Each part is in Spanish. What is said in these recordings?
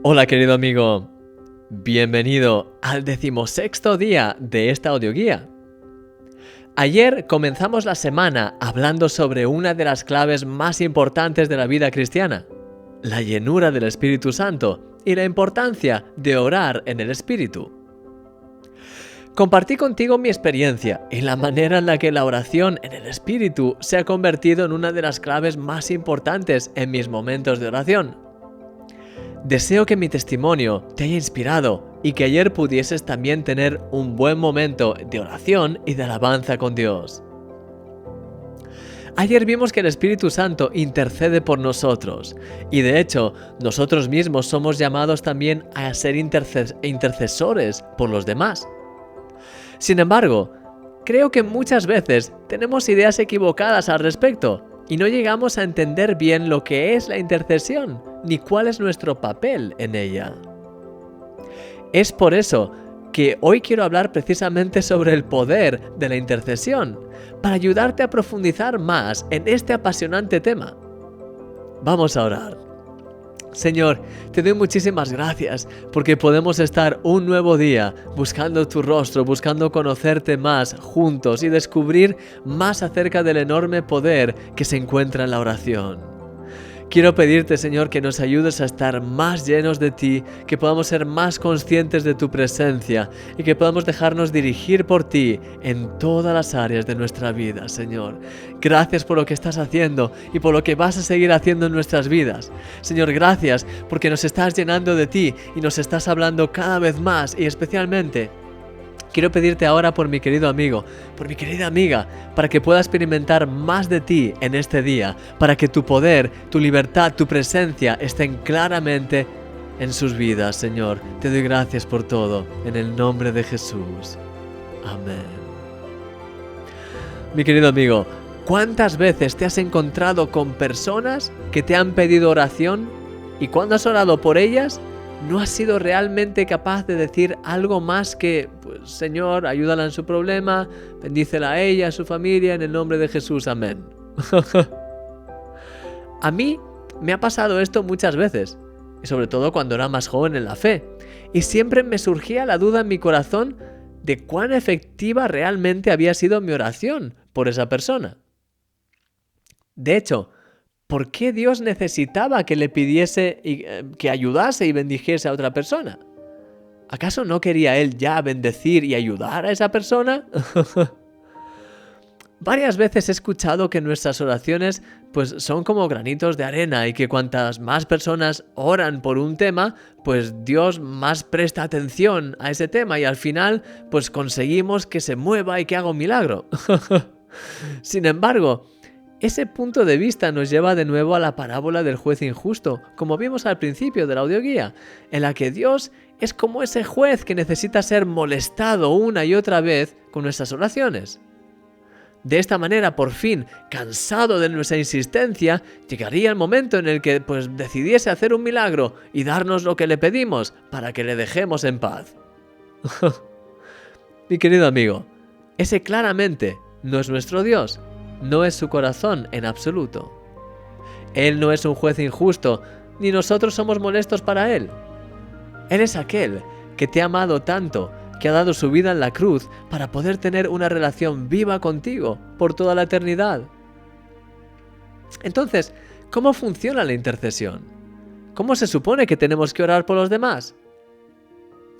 Hola querido amigo, bienvenido al 16º día de esta audioguía. Ayer comenzamos la semana hablando sobre una de las claves más importantes de la vida cristiana, la llenura del Espíritu Santo y la importancia de orar en el Espíritu. Compartí contigo mi experiencia y la manera en la que la oración en el Espíritu se ha convertido en una de las claves más importantes en mis momentos de oración. Deseo que mi testimonio te haya inspirado y que ayer pudieses también tener un buen momento de oración y de alabanza con Dios. Ayer vimos que el Espíritu Santo intercede por nosotros y de hecho nosotros mismos somos llamados también a ser intercesores por los demás. Sin embargo, creo que muchas veces tenemos ideas equivocadas al respecto y no llegamos a entender bien lo que es la intercesión ni cuál es nuestro papel en ella. Es por eso que hoy quiero hablar precisamente sobre el poder de la intercesión, para ayudarte a profundizar más en este apasionante tema. Vamos a orar. Señor, te doy muchísimas gracias porque podemos estar un nuevo día buscando tu rostro, buscando conocerte más juntos y descubrir más acerca del enorme poder que se encuentra en la oración. Quiero pedirte, Señor, que nos ayudes a estar más llenos de ti, que podamos ser más conscientes de tu presencia y que podamos dejarnos dirigir por ti en todas las áreas de nuestra vida, Señor. Gracias por lo que estás haciendo y por lo que vas a seguir haciendo en nuestras vidas. Señor, gracias porque nos estás llenando de ti y nos estás hablando cada vez más y especialmente quiero pedirte ahora por mi querido amigo, por mi querida amiga, para que pueda experimentar más de ti en este día, para que tu poder, tu libertad, tu presencia estén claramente en sus vidas, Señor. Te doy gracias por todo, en el nombre de Jesús. Amén. Mi querido amigo, ¿cuántas veces te has encontrado con personas que te han pedido oración y cuando has orado por ellas, no has sido realmente capaz de decir algo más que, pues, Señor, ayúdala en su problema, bendícela a ella, a su familia, en el nombre de Jesús, amén? A mí me ha pasado esto muchas veces, y sobre todo cuando era más joven en la fe, y siempre me surgía la duda en mi corazón de cuán efectiva realmente había sido mi oración por esa persona. De hecho, ¿por qué Dios necesitaba que le pidiese que ayudase y bendijese a otra persona? ¿Acaso no quería Él ya bendecir y ayudar a esa persona? Varias veces he escuchado que nuestras oraciones pues son como granitos de arena y que cuantas más personas oran por un tema, pues Dios más presta atención a ese tema y al final pues conseguimos que se mueva y que haga un milagro. Sin embargo, ese punto de vista nos lleva de nuevo a la parábola del juez injusto, como vimos al principio de la audioguía, en la que Dios es como ese juez que necesita ser molestado una y otra vez con nuestras oraciones. De esta manera, por fin, cansado de nuestra insistencia, llegaría el momento en el que decidiese hacer un milagro y darnos lo que le pedimos para que le dejemos en paz. Mi querido amigo, ese claramente no es nuestro Dios. No es su corazón en absoluto. Él no es un juez injusto, ni nosotros somos molestos para Él. Él es aquel que te ha amado tanto, que ha dado su vida en la cruz para poder tener una relación viva contigo por toda la eternidad. Entonces, ¿cómo funciona la intercesión? ¿Cómo se supone que tenemos que orar por los demás?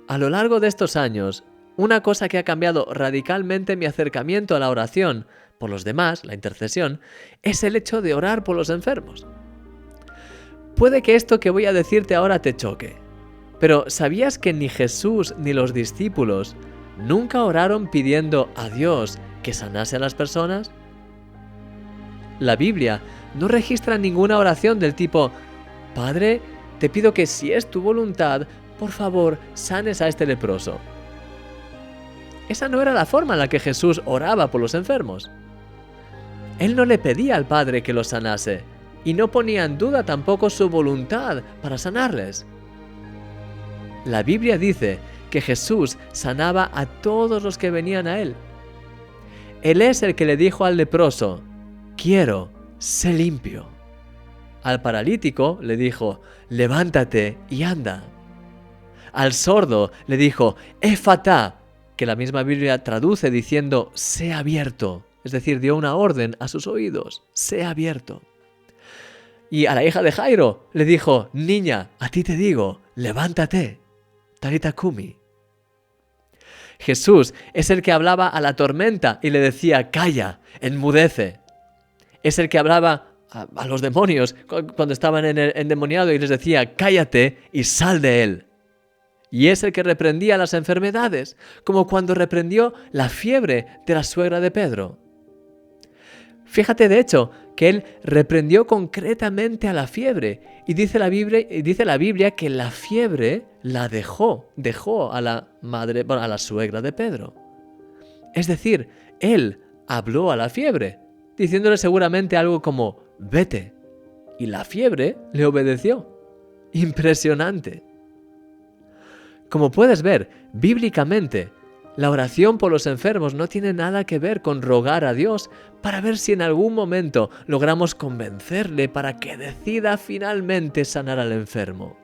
A lo largo de estos años, una cosa que ha cambiado radicalmente mi acercamiento a la oración por los demás, la intercesión, es el hecho de orar por los enfermos. Puede que esto que voy a decirte ahora te choque, pero ¿sabías que ni Jesús ni los discípulos nunca oraron pidiendo a Dios que sanase a las personas? La Biblia no registra ninguna oración del tipo: Padre, te pido que si es tu voluntad, por favor, sanes a este leproso. Esa no era la forma en la que Jesús oraba por los enfermos. Él no le pedía al Padre que los sanase y no ponía en duda tampoco su voluntad para sanarles. La Biblia dice que Jesús sanaba a todos los que venían a Él. Él es el que le dijo al leproso: quiero, sé limpio. Al paralítico le dijo: levántate y anda. Al sordo le dijo, Éfata, que la misma Biblia traduce diciendo, sea abierto. Es decir, dio una orden a sus oídos, sea abierto. Y a la hija de Jairo le dijo, niña, a ti te digo, levántate, talita cumi. Jesús es el que hablaba a la tormenta y le decía, calla, enmudece. Es el que hablaba a los demonios cuando estaban endemoniados y les decía, cállate y sal de él. Y es el que reprendía las enfermedades, como cuando reprendió la fiebre de la suegra de Pedro. Fíjate, de hecho, que él reprendió concretamente a la fiebre. Y dice la Biblia que la fiebre la dejó a la madre, a la suegra de Pedro. Es decir, él habló a la fiebre, diciéndole seguramente algo como, vete. Y la fiebre le obedeció. Impresionante. Como puedes ver, bíblicamente, la oración por los enfermos no tiene nada que ver con rogar a Dios para ver si en algún momento logramos convencerle para que decida finalmente sanar al enfermo.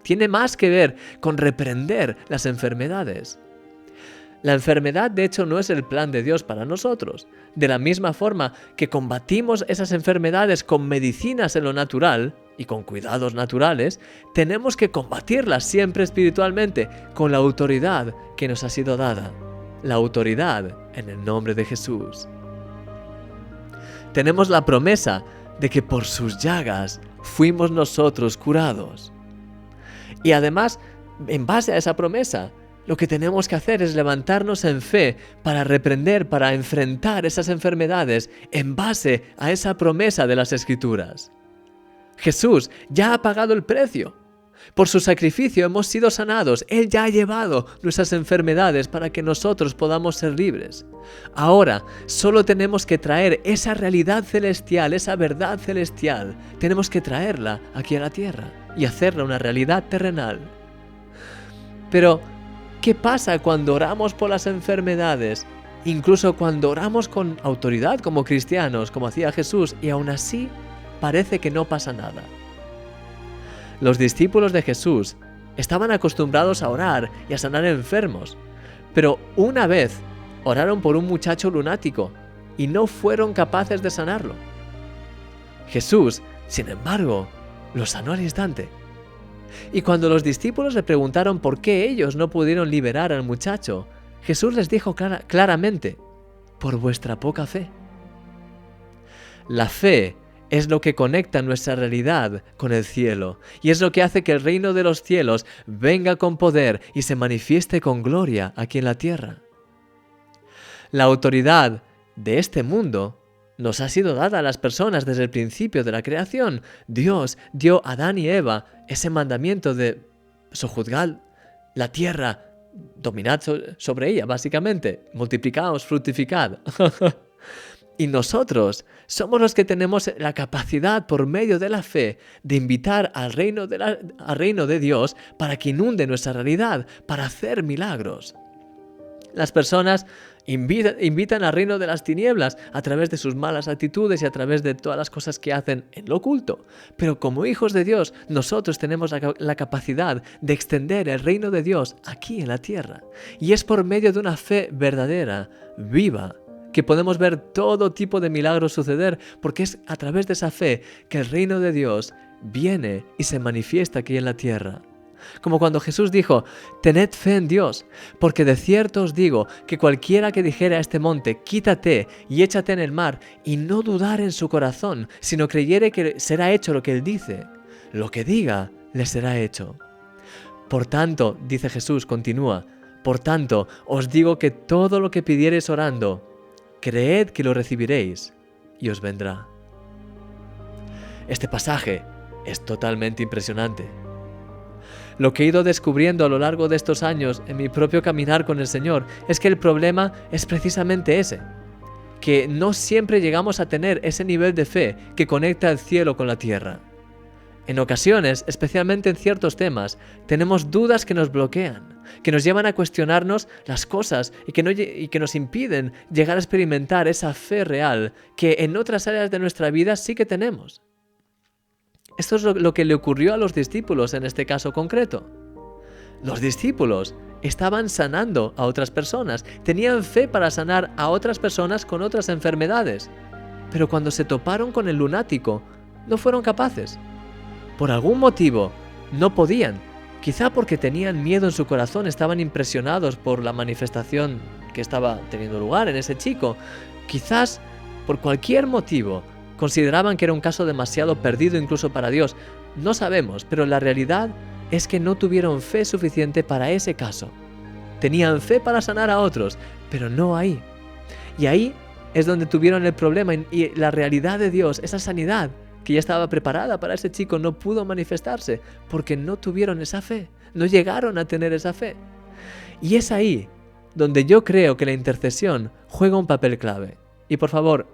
Tiene más que ver con reprender las enfermedades. La enfermedad, de hecho, no es el plan de Dios para nosotros. De la misma forma que combatimos esas enfermedades con medicinas en lo natural y con cuidados naturales, tenemos que combatirlas siempre espiritualmente con la autoridad que nos ha sido dada. La autoridad en el nombre de Jesús. Tenemos la promesa de que por sus llagas fuimos nosotros curados. Y además, en base a esa promesa, lo que tenemos que hacer es levantarnos en fe para reprender, para enfrentar esas enfermedades en base a esa promesa de las Escrituras. Jesús ya ha pagado el precio. Por su sacrificio hemos sido sanados. Él ya ha llevado nuestras enfermedades para que nosotros podamos ser libres. Ahora, solo tenemos que traer esa realidad celestial, esa verdad celestial. Tenemos que traerla aquí a la tierra y hacerla una realidad terrenal. Pero, ¿qué pasa cuando oramos por las enfermedades? Incluso cuando oramos con autoridad como cristianos, como hacía Jesús, y aún así parece que no pasa nada. Los discípulos de Jesús estaban acostumbrados a orar y a sanar enfermos, pero una vez oraron por un muchacho lunático y no fueron capaces de sanarlo. Jesús, sin embargo, lo sanó al instante. Y cuando los discípulos le preguntaron por qué ellos no pudieron liberar al muchacho, Jesús les dijo claramente, por vuestra poca fe. La fe es lo que conecta nuestra realidad con el cielo y es lo que hace que el reino de los cielos venga con poder y se manifieste con gloria aquí en la tierra. La autoridad de este mundo nos ha sido dada a las personas desde el principio de la creación. Dios dio a Adán y Eva ese mandamiento de sojuzgad la tierra, dominad sobre ella, básicamente, multiplicaos, fructificad. Y nosotros somos los que tenemos la capacidad por medio de la fe de invitar al reino de Dios para que inunde nuestra realidad, para hacer milagros. Las personas invitan al reino de las tinieblas a través de sus malas actitudes y a través de todas las cosas que hacen en lo oculto. Pero como hijos de Dios, nosotros tenemos la capacidad de extender el reino de Dios aquí en la tierra. Y es por medio de una fe verdadera, viva, que podemos ver todo tipo de milagros suceder, porque es a través de esa fe que el reino de Dios viene y se manifiesta aquí en la tierra. Como cuando Jesús dijo, tened fe en Dios, porque de cierto os digo que cualquiera que dijere a este monte, quítate y échate en el mar, y no dudar en su corazón, sino creyere que será hecho lo que él dice, lo que diga le será hecho. Por tanto, dice Jesús, continúa, por tanto, os digo que todo lo que pidiereis orando, creed que lo recibiréis y os vendrá. Este pasaje es totalmente impresionante. Lo que he ido descubriendo a lo largo de estos años en mi propio caminar con el Señor es que el problema es precisamente ese, que no siempre llegamos a tener ese nivel de fe que conecta el cielo con la tierra. En ocasiones, especialmente en ciertos temas, tenemos dudas que nos bloquean, que nos llevan a cuestionarnos las cosas y que nos impiden llegar a experimentar esa fe real que en otras áreas de nuestra vida sí que tenemos. Esto es lo que le ocurrió a los discípulos en este caso concreto. Los discípulos estaban sanando a otras personas, tenían fe para sanar a otras personas con otras enfermedades. Pero cuando se toparon con el lunático, no fueron capaces. Por algún motivo, no podían. Quizá porque tenían miedo en su corazón, estaban impresionados por la manifestación que estaba teniendo lugar en ese chico. Quizás, por cualquier motivo, consideraban que era un caso demasiado perdido incluso para Dios. No sabemos, pero la realidad es que no tuvieron fe suficiente para ese caso. Tenían fe para sanar a otros, pero no ahí. Y ahí es donde tuvieron el problema, y la realidad de Dios, esa sanidad que ya estaba preparada para ese chico, no pudo manifestarse porque no tuvieron esa fe, no llegaron a tener esa fe. Y es ahí donde yo creo que la intercesión juega un papel clave. Y por favor,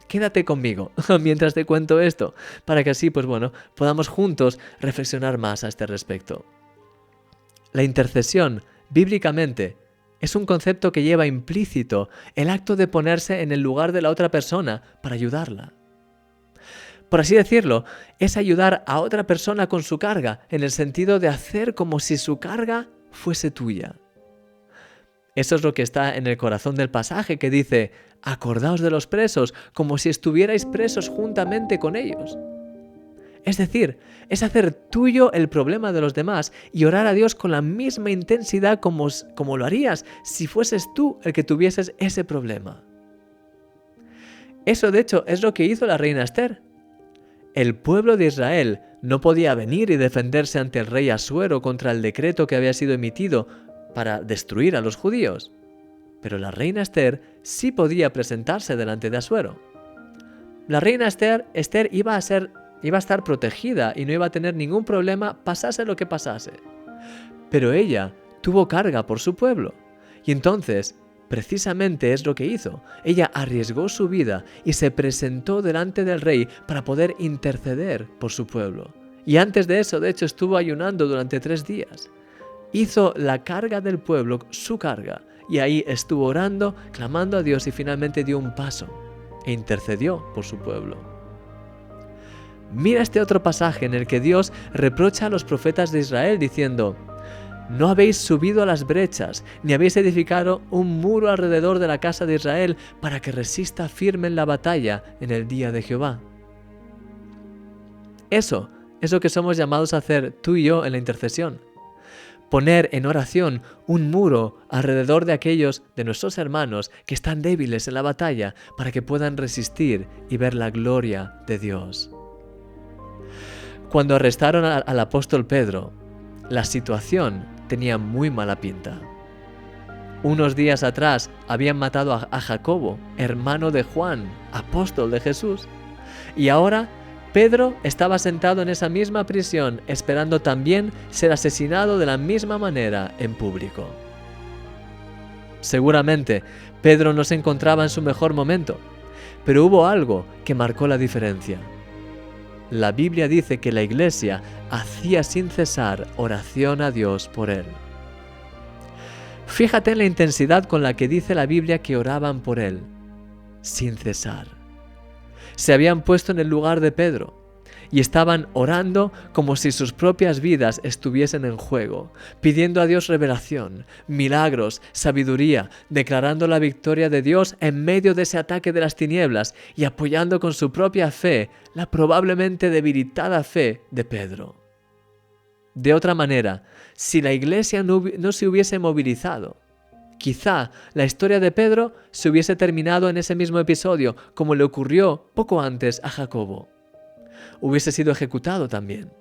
quédate conmigo mientras te cuento esto, para que así, podamos juntos reflexionar más a este respecto. La intercesión, bíblicamente, es un concepto que lleva implícito el acto de ponerse en el lugar de la otra persona para ayudarla. Por así decirlo, es ayudar a otra persona con su carga, en el sentido de hacer como si su carga fuese tuya. Eso es lo que está en el corazón del pasaje que dice: acordaos de los presos como si estuvierais presos juntamente con ellos. Es decir, es hacer tuyo el problema de los demás y orar a Dios con la misma intensidad como lo harías si fueses tú el que tuvieses ese problema. Eso, de hecho, es lo que hizo la reina Esther. El pueblo de Israel no podía venir y defenderse ante el rey Asuero contra el decreto que había sido emitido para destruir a los judíos. Pero la reina Esther sí podía presentarse delante de Asuero. La reina Esther iba a estar protegida y no iba a tener ningún problema pasase lo que pasase. Pero ella tuvo carga por su pueblo. Y entonces, precisamente es lo que hizo. Ella arriesgó su vida y se presentó delante del rey para poder interceder por su pueblo. Y antes de eso, de hecho, estuvo ayunando durante 3 días. Hizo la carga del pueblo su carga. Y ahí estuvo orando, clamando a Dios y finalmente dio un paso e intercedió por su pueblo. Mira este otro pasaje en el que Dios reprocha a los profetas de Israel diciendo: no habéis subido a las brechas, ni habéis edificado un muro alrededor de la casa de Israel para que resista firme en la batalla en el día de Jehová. Eso es lo que somos llamados a hacer tú y yo en la intercesión. Poner en oración un muro alrededor de aquellos de nuestros hermanos que están débiles en la batalla para que puedan resistir y ver la gloria de Dios. Cuando arrestaron al apóstol Pedro, la situación tenía muy mala pinta. Unos días atrás habían matado a Jacobo, hermano de Juan, apóstol de Jesús. Y ahora Pedro estaba sentado en esa misma prisión esperando también ser asesinado de la misma manera en público. Seguramente Pedro no se encontraba en su mejor momento, pero hubo algo que marcó la diferencia. La Biblia dice que la iglesia hacía sin cesar oración a Dios por él. Fíjate en la intensidad con la que dice la Biblia que oraban por él, sin cesar. Se habían puesto en el lugar de Pedro y estaban orando como si sus propias vidas estuviesen en juego, pidiendo a Dios revelación, milagros, sabiduría, declarando la victoria de Dios en medio de ese ataque de las tinieblas y apoyando con su propia fe la probablemente debilitada fe de Pedro. De otra manera, si la iglesia no se hubiese movilizado, quizá la historia de Pedro se hubiese terminado en ese mismo episodio, como le ocurrió poco antes a Jacobo. Hubiese sido ejecutado también.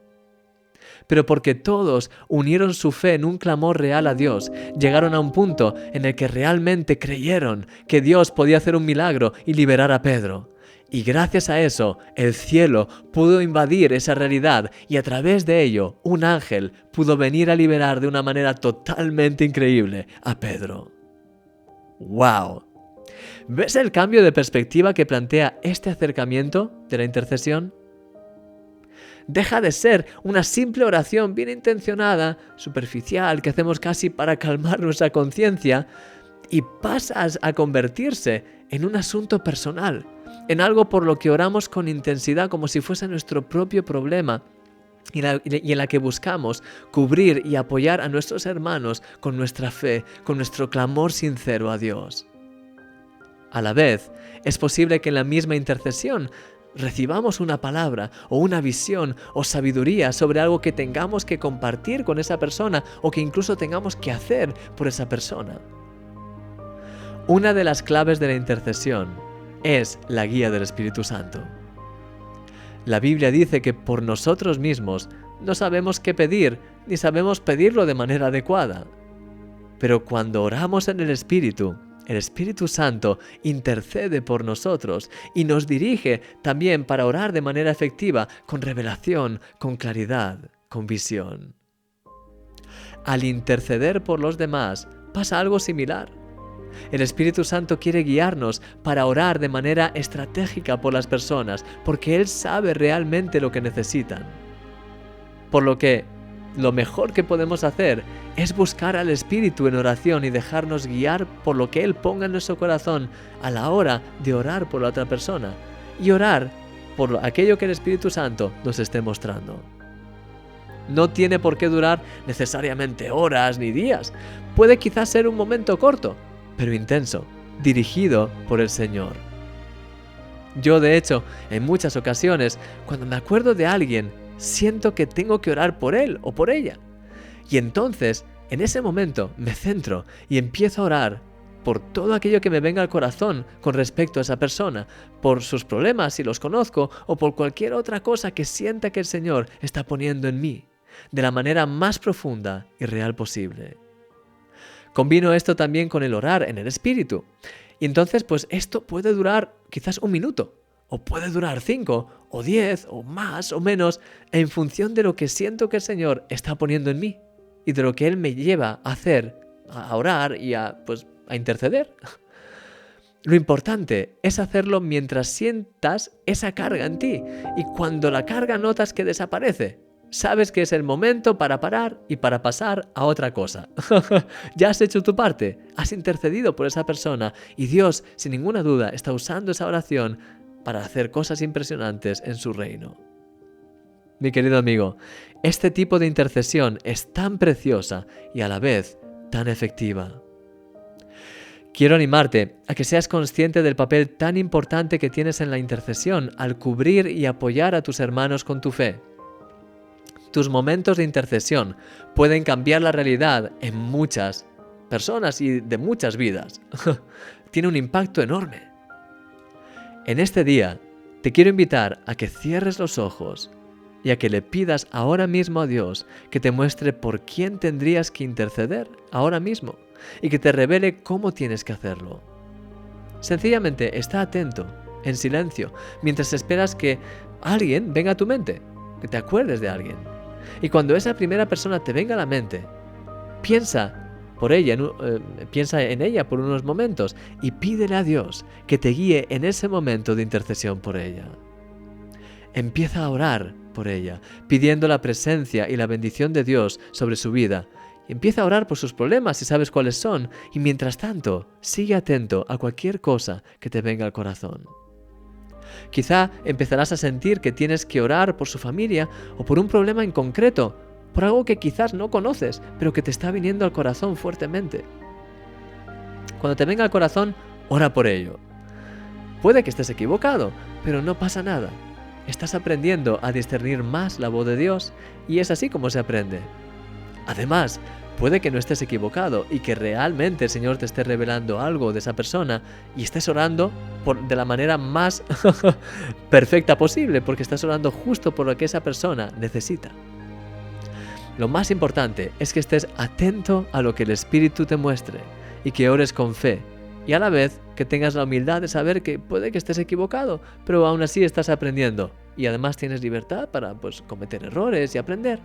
Pero porque todos unieron su fe en un clamor real a Dios, llegaron a un punto en el que realmente creyeron que Dios podía hacer un milagro y liberar a Pedro. Y gracias a eso, el cielo pudo invadir esa realidad y a través de ello, un ángel pudo venir a liberar de una manera totalmente increíble a Pedro. ¡Wow! ¿Ves el cambio de perspectiva que plantea este acercamiento de la intercesión? Deja de ser una simple oración bien intencionada, superficial, que hacemos casi para calmar nuestra conciencia, y pasas a convertirse en un asunto personal, en algo por lo que oramos con intensidad como si fuese nuestro propio problema, y en la que buscamos cubrir y apoyar a nuestros hermanos con nuestra fe, con nuestro clamor sincero a Dios. A la vez, es posible que en la misma intercesión recibamos una palabra o una visión o sabiduría sobre algo que tengamos que compartir con esa persona o que incluso tengamos que hacer por esa persona. Una de las claves de la intercesión es la guía del Espíritu Santo. La Biblia dice que por nosotros mismos no sabemos qué pedir, ni sabemos pedirlo de manera adecuada. Pero cuando oramos en el Espíritu Santo intercede por nosotros y nos dirige también para orar de manera efectiva, con revelación, con claridad, con visión. Al interceder por los demás pasa algo similar. El Espíritu Santo quiere guiarnos para orar de manera estratégica por las personas, porque Él sabe realmente lo que necesitan. Por lo que lo mejor que podemos hacer es buscar al Espíritu en oración y dejarnos guiar por lo que Él ponga en nuestro corazón a la hora de orar por la otra persona y orar por aquello que el Espíritu Santo nos esté mostrando. No tiene por qué durar necesariamente horas ni días. Puede quizás ser un momento corto, pero intenso, dirigido por el Señor. Yo, de hecho, en muchas ocasiones, cuando me acuerdo de alguien, siento que tengo que orar por él o por ella. Y entonces, en ese momento, me centro y empiezo a orar por todo aquello que me venga al corazón con respecto a esa persona, por sus problemas si los conozco, o por cualquier otra cosa que sienta que el Señor está poniendo en mí, de la manera más profunda y real posible. Combino esto también con el orar en el Espíritu. Y entonces, pues esto puede durar quizás un minuto, o puede durar 5, o 10, o más, o menos, en función de lo que siento que el Señor está poniendo en mí, y de lo que Él me lleva a hacer, a orar y a interceder. Lo importante es hacerlo mientras sientas esa carga en ti, y cuando la carga notas que desaparece, sabes que es el momento para parar y para pasar a otra cosa. Ya has hecho tu parte, has intercedido por esa persona y Dios, sin ninguna duda, está usando esa oración para hacer cosas impresionantes en su reino. Mi querido amigo, este tipo de intercesión es tan preciosa y a la vez tan efectiva. Quiero animarte a que seas consciente del papel tan importante que tienes en la intercesión al cubrir y apoyar a tus hermanos con tu fe. Tus momentos de intercesión pueden cambiar la realidad en muchas personas y de muchas vidas. Tiene un impacto enorme. En este día, te quiero invitar a que cierres los ojos y a que le pidas ahora mismo a Dios que te muestre por quién tendrías que interceder ahora mismo y que te revele cómo tienes que hacerlo. Sencillamente está atento, en silencio, mientras esperas que alguien venga a tu mente, que te acuerdes de alguien. Y cuando esa primera persona te venga a la mente, piensa en ella por unos momentos y pídele a Dios que te guíe en ese momento de intercesión por ella. Empieza a orar por ella, pidiendo la presencia y la bendición de Dios sobre su vida. Empieza a orar por sus problemas si sabes cuáles son, y mientras tanto, sigue atento a cualquier cosa que te venga al corazón. Quizá empezarás a sentir que tienes que orar por su familia o por un problema en concreto, por algo que quizás no conoces, pero que te está viniendo al corazón fuertemente. Cuando te venga al corazón, ora por ello. Puede que estés equivocado, pero no pasa nada. Estás aprendiendo a discernir más la voz de Dios y es así como se aprende. Además, puede que no estés equivocado y que realmente el Señor te esté revelando algo de esa persona y estés orando de la manera más perfecta posible, porque estás orando justo por lo que esa persona necesita. Lo más importante es que estés atento a lo que el Espíritu te muestre y que ores con fe y a la vez que tengas la humildad de saber que puede que estés equivocado, pero aún así estás aprendiendo y además tienes libertad para cometer errores y aprender.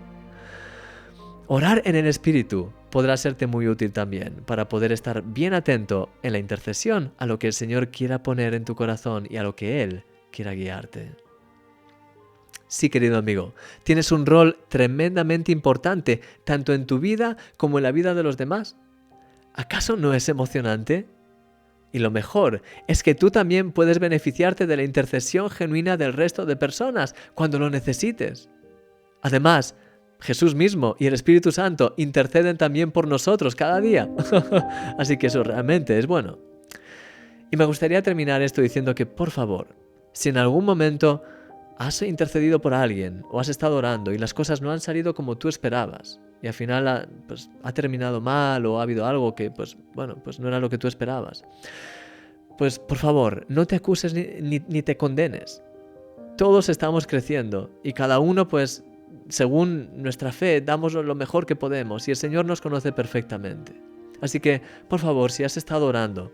Orar en el Espíritu podrá serte muy útil también para poder estar bien atento en la intercesión a lo que el Señor quiera poner en tu corazón y a lo que Él quiera guiarte. Sí, querido amigo, tienes un rol tremendamente importante tanto en tu vida como en la vida de los demás. ¿Acaso no es emocionante? Y lo mejor es que tú también puedes beneficiarte de la intercesión genuina del resto de personas cuando lo necesites. Además, Jesús mismo y el Espíritu Santo interceden también por nosotros cada día. Así que eso realmente es bueno. Y me gustaría terminar esto diciendo que, por favor, si en algún momento has intercedido por alguien o has estado orando y las cosas no han salido como tú esperabas y al final ha terminado mal o ha habido algo que no era lo que tú esperabas, pues por favor, no te acuses ni te condenes. Todos estamos creciendo y cada uno pues según nuestra fe damos lo mejor que podemos y el Señor nos conoce perfectamente. Así que, por favor, si has estado orando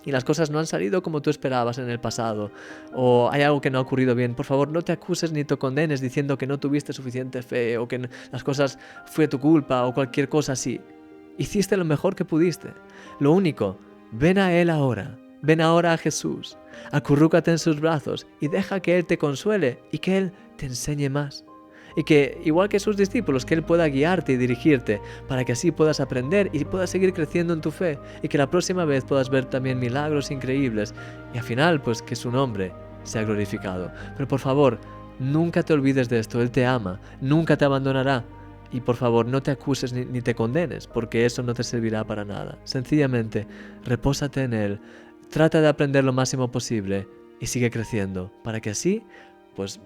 y las cosas no han salido como tú esperabas en el pasado, o hay algo que no ha ocurrido bien, por favor, no te acuses ni te condenes diciendo que no tuviste suficiente fe, o que las cosas fue tu culpa, o cualquier cosa así. Hiciste lo mejor que pudiste. Lo único, ven a Él ahora. Ven ahora a Jesús. Acurrúcate en sus brazos y deja que Él te consuele y que Él te enseñe más. Y que, igual que sus discípulos, que Él pueda guiarte y dirigirte para que así puedas aprender y puedas seguir creciendo en tu fe y que la próxima vez puedas ver también milagros increíbles y al final, pues que su nombre sea glorificado. Pero por favor, nunca te olvides de esto. Él te ama, nunca te abandonará. Y por favor, no te acuses ni te condenes, porque eso no te servirá para nada. Sencillamente, repósate en Él, trata de aprender lo máximo posible y sigue creciendo, para que así, pues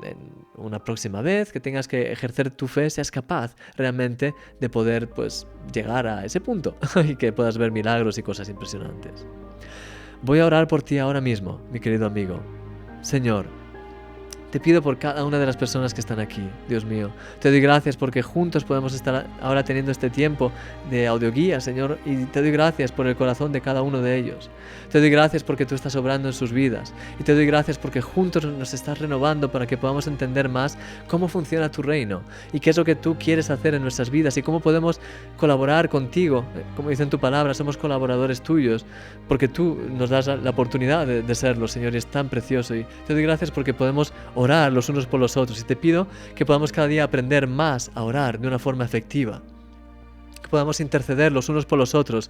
en una próxima vez que tengas que ejercer tu fe, seas capaz realmente de poder pues llegar a ese punto y que puedas ver milagros y cosas impresionantes. Voy a orar por ti ahora mismo, mi querido amigo. Señor, te pido por cada una de las personas que están aquí, Dios mío. Te doy gracias porque juntos podemos estar ahora teniendo este tiempo de audioguía, Señor, y te doy gracias por el corazón de cada uno de ellos. Te doy gracias porque tú estás obrando en sus vidas y te doy gracias porque juntos nos estás renovando para que podamos entender más cómo funciona tu reino y qué es lo que tú quieres hacer en nuestras vidas y cómo podemos colaborar contigo. Como dice en tu palabra, somos colaboradores tuyos porque tú nos das la oportunidad de serlo, Señor, y es tan precioso. Y te doy gracias porque podemos orar los unos por los otros y te pido que podamos cada día aprender más a orar de una forma efectiva, que podamos interceder los unos por los otros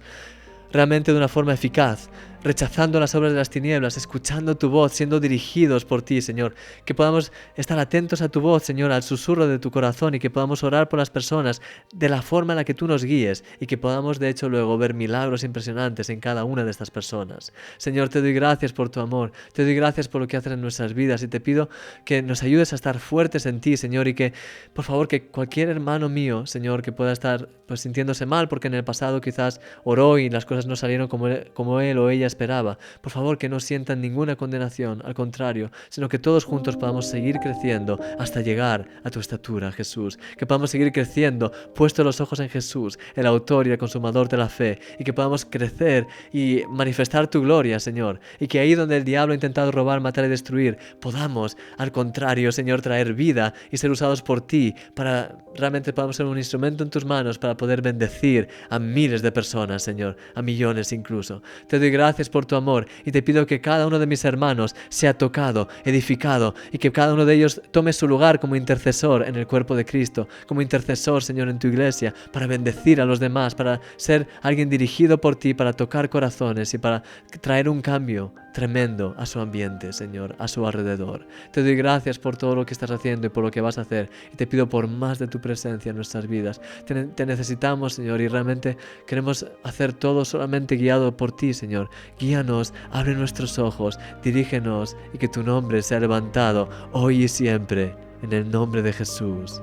realmente de una forma eficaz, rechazando las obras de las tinieblas, escuchando tu voz, siendo dirigidos por ti, Señor. Que podamos estar atentos a tu voz, Señor, al susurro de tu corazón y que podamos orar por las personas de la forma en la que tú nos guíes y que podamos, de hecho, luego ver milagros impresionantes en cada una de estas personas. Señor, te doy gracias por tu amor, te doy gracias por lo que haces en nuestras vidas y te pido que nos ayudes a estar fuertes en ti, Señor, y que, por favor, que cualquier hermano mío, Señor, que pueda estar pues sintiéndose mal porque en el pasado quizás oró y las cosas no salieron como él o ella esperaba, por favor que no sientan ninguna condenación, al contrario, sino que todos juntos podamos seguir creciendo hasta llegar a tu estatura, Jesús, que podamos seguir creciendo, puestos los ojos en Jesús, el autor y el consumador de la fe, y que podamos crecer y manifestar tu gloria, Señor, y que ahí donde el diablo ha intentado robar, matar y destruir, podamos, al contrario, Señor, traer vida y ser usados por ti, para realmente podamos ser un instrumento en tus manos para poder bendecir a miles de personas, Señor, a millones incluso. Te doy gracias por tu amor y te pido que cada uno de mis hermanos sea tocado, edificado y que cada uno de ellos tome su lugar como intercesor en el cuerpo de Cristo, como intercesor, Señor, en tu iglesia, para bendecir a los demás, para ser alguien dirigido por ti, para tocar corazones y para traer un cambio tremendo a su ambiente, Señor, a su alrededor. Te doy gracias por todo lo que estás haciendo y por lo que vas a hacer y te pido por más de tu presencia en nuestras vidas. Te necesitamos, Señor, y realmente queremos hacer todo solamente guiado por ti, Señor. Guíanos, abre nuestros ojos, dirígenos y que tu nombre sea levantado hoy y siempre, en el nombre de Jesús.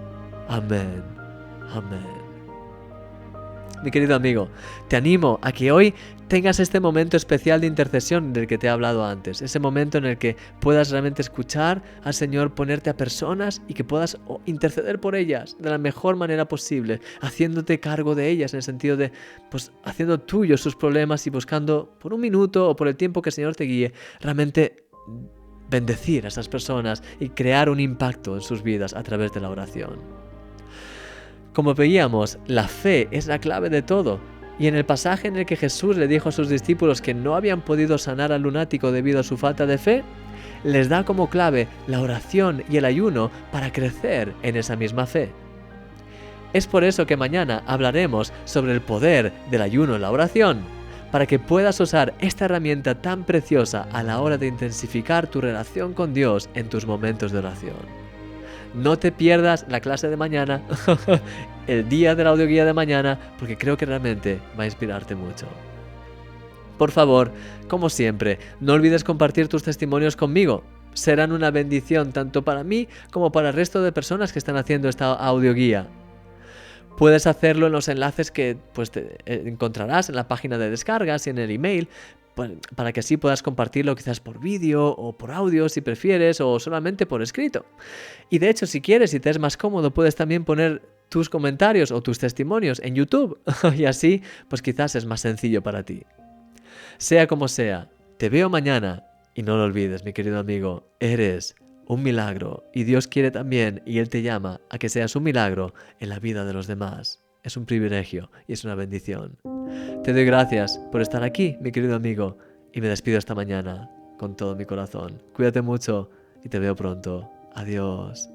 Amén. Amén. Mi querido amigo, te animo a que hoy tengas este momento especial de intercesión del que te he hablado antes, ese momento en el que puedas realmente escuchar al Señor, ponerte a personas y que puedas interceder por ellas de la mejor manera posible, haciéndote cargo de ellas en el sentido de, pues, haciendo tuyos sus problemas y buscando por un minuto o por el tiempo que el Señor te guíe, realmente bendecir a esas personas y crear un impacto en sus vidas a través de la oración. Como veíamos, la fe es la clave de todo. Y en el pasaje en el que Jesús le dijo a sus discípulos que no habían podido sanar al lunático debido a su falta de fe, les da como clave la oración y el ayuno para crecer en esa misma fe. Es por eso que mañana hablaremos sobre el poder del ayuno en la oración, para que puedas usar esta herramienta tan preciosa a la hora de intensificar tu relación con Dios en tus momentos de oración. No te pierdas la clase de mañana, el día de la audioguía de mañana, porque creo que realmente va a inspirarte mucho. Por favor, como siempre, no olvides compartir tus testimonios conmigo. Serán una bendición tanto para mí como para el resto de personas que están haciendo esta audioguía. Puedes hacerlo en los enlaces que encontrarás en la página de descargas y en el email, para que así puedas compartirlo quizás por vídeo o por audio si prefieres, o solamente por escrito. Y de hecho, si quieres y te es más cómodo, puedes también poner tus comentarios o tus testimonios en YouTube y así pues quizás es más sencillo para ti. Sea como sea, te veo mañana y no lo olvides, mi querido amigo, eres un milagro y Dios quiere también y Él te llama a que seas un milagro en la vida de los demás. Es un privilegio y es una bendición. Te doy gracias por estar aquí, mi querido amigo, y me despido esta mañana con todo mi corazón. Cuídate mucho y te veo pronto. Adiós.